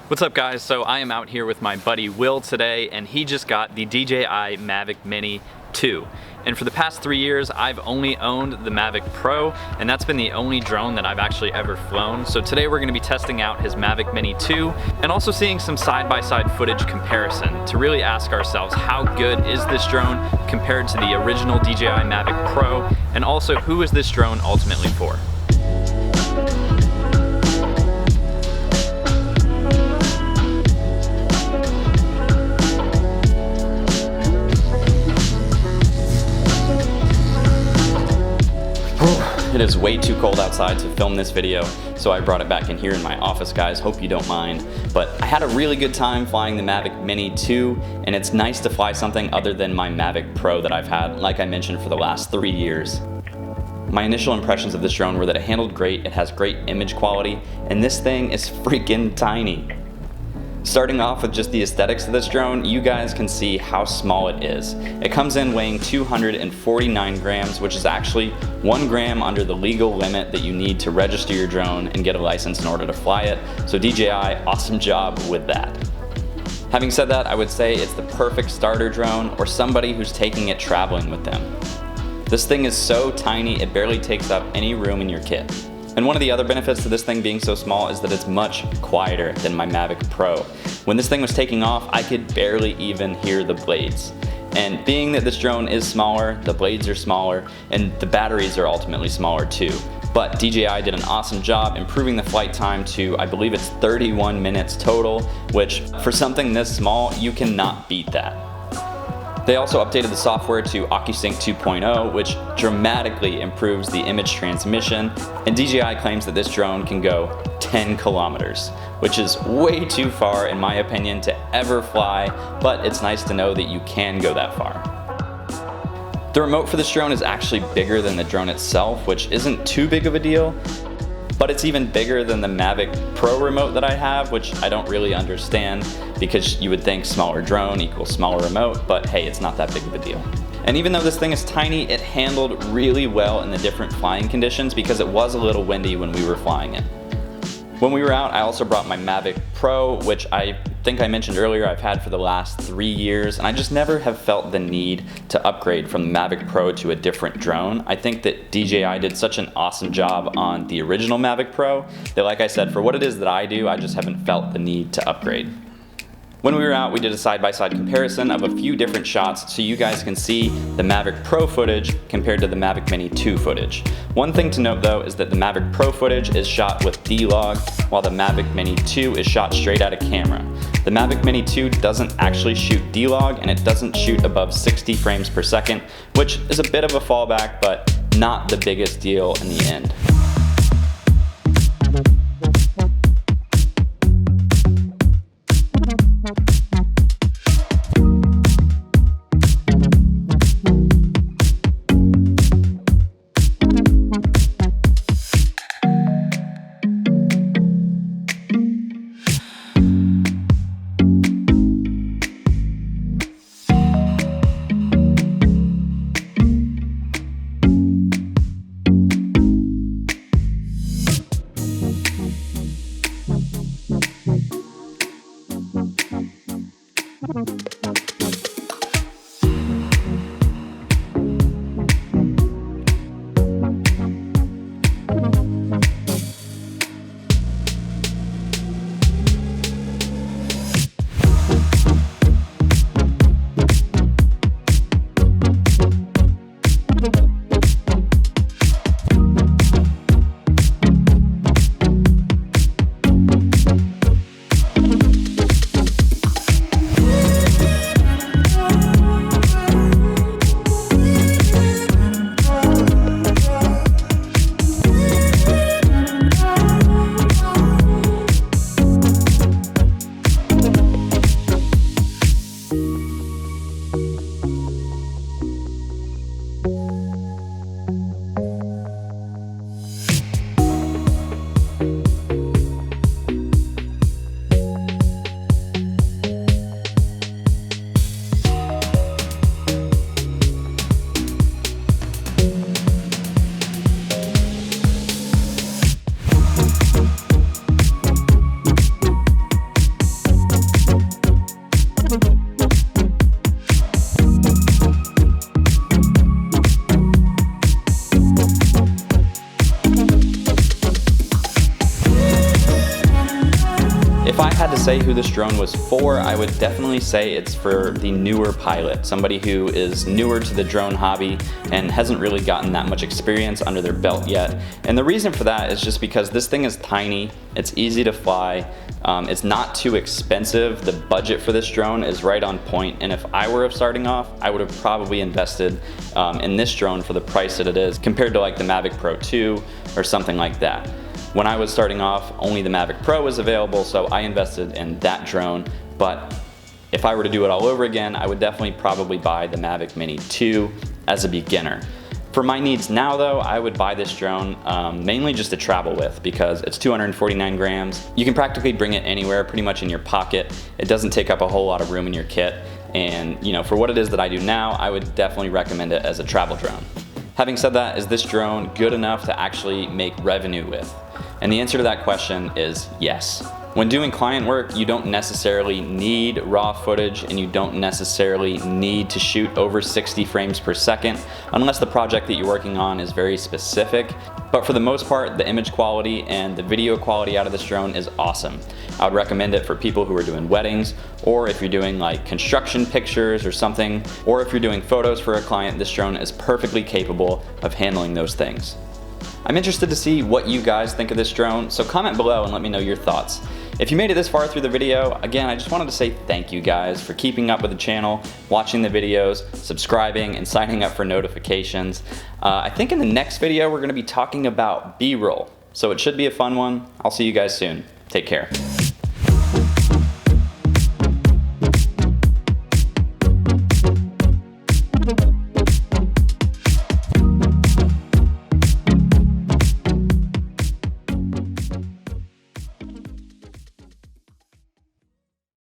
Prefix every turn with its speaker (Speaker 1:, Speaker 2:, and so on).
Speaker 1: What's up guys? So I am out here with my buddy Will today, and he just got the DJI Mavic Mini 2. And for the past 3 years, I've only owned the Mavic Pro, and that's been the only drone that I've actually ever flown. So today we're gonna be testing out his Mavic Mini 2 and also seeing some side-by-side footage comparison to really ask ourselves how good is this drone compared to the original DJI Mavic Pro, and also who is this drone ultimately for? It is way too cold outside to film this video, so I brought it back in here in my office, guys. Hope you don't mind. But I had a really good time flying the Mavic Mini 2, and it's nice to fly something other than my Mavic Pro that I've had, like I mentioned, for the last 3 years. My initial impressions of this drone were that it handled great, it has great image quality, and this thing is freaking tiny. Starting off with just the aesthetics of this drone, you guys can see how small it is. It comes in weighing 249 grams, which is actually 1 gram under the legal limit that you need to register your drone and get a license in order to fly it. So DJI, awesome job with that. Having said that, I would say it's the perfect starter drone or somebody who's taking it traveling with them. This thing is so tiny, it barely takes up any room in your kit. And one of the other benefits to this thing being so small is that it's much quieter than my Mavic Pro. When this thing was taking off, I could barely even hear the blades. And being that this drone is smaller, the blades are smaller, and the batteries are ultimately smaller too. But DJI did an awesome job improving the flight time to, I believe it's 31 minutes total, which for something this small, you cannot beat that. They also updated the software to OcuSync 2.0, which dramatically improves the image transmission, and DJI claims that this drone can go 10 kilometers, which is way too far in my opinion to ever fly, but it's nice to know that you can go that far. The remote for this drone is actually bigger than the drone itself, which isn't too big of a deal, but it's even bigger than the Mavic Pro remote that I have, which I don't really understand because you would think smaller drone equals smaller remote, but hey, it's not that big of a deal. And even though this thing is tiny, it handled really well in the different flying conditions because it was a little windy when we were flying it. When we were out, I also brought my Mavic Pro, which I think I mentioned earlier I've had for the last 3 years, and I just never have felt the need to upgrade from the Mavic Pro to a different drone. I think that DJI did such an awesome job on the original Mavic Pro that, like I said, for what it is that I do, I just haven't felt the need to upgrade. When we were out, we did a side-by-side comparison of a few different shots so you guys can see the Mavic Pro footage compared to the Mavic Mini 2 footage. One thing to note though is that the Mavic Pro footage is shot with D-Log, while the Mavic Mini 2 is shot straight out of camera. The Mavic Mini 2 doesn't actually shoot D-Log, and it doesn't shoot above 60 frames per second, which is a bit of a fallback, but not the biggest deal in the end. If I had to say who this drone was for, I would definitely say it's for the newer pilot, somebody who is newer to the drone hobby and hasn't really gotten that much experience under their belt yet. And the reason for that is just because this thing is tiny, it's easy to fly, it's not too expensive, the budget for this drone is right on point, and if I were starting off, I would have probably invested in this drone for the price that it is compared to like the Mavic Pro 2 or something like that. When I was starting off, only the Mavic Pro was available, so I invested in that drone. But if I were to do it all over again, I would definitely probably buy the Mavic Mini 2 as a beginner. For my needs now though, I would buy this drone mainly just to travel with because it's 249 grams. You can practically bring it anywhere, pretty much in your pocket. It doesn't take up a whole lot of room in your kit. And you know, for what it is that I do now, I would definitely recommend it as a travel drone. Having said that, is this drone good enough to actually make revenue with? And the answer to that question is yes. When doing client work, you don't necessarily need raw footage and you don't necessarily need to shoot over 60 frames per second unless the project that you're working on is very specific. But for the most part, the image quality and the video quality out of this drone is awesome. I would recommend it for people who are doing weddings, or if you're doing like construction pictures or something, or if you're doing photos for a client, this drone is perfectly capable of handling those things. I'm interested to see what you guys think of this drone, so comment below and let me know your thoughts. If you made it this far through the video, again, I just wanted to say thank you guys for keeping up with the channel, watching the videos, subscribing, and signing up for notifications. I think in the next video, we're gonna be talking about B-roll, so it should be a fun one. I'll see you guys soon. Take care.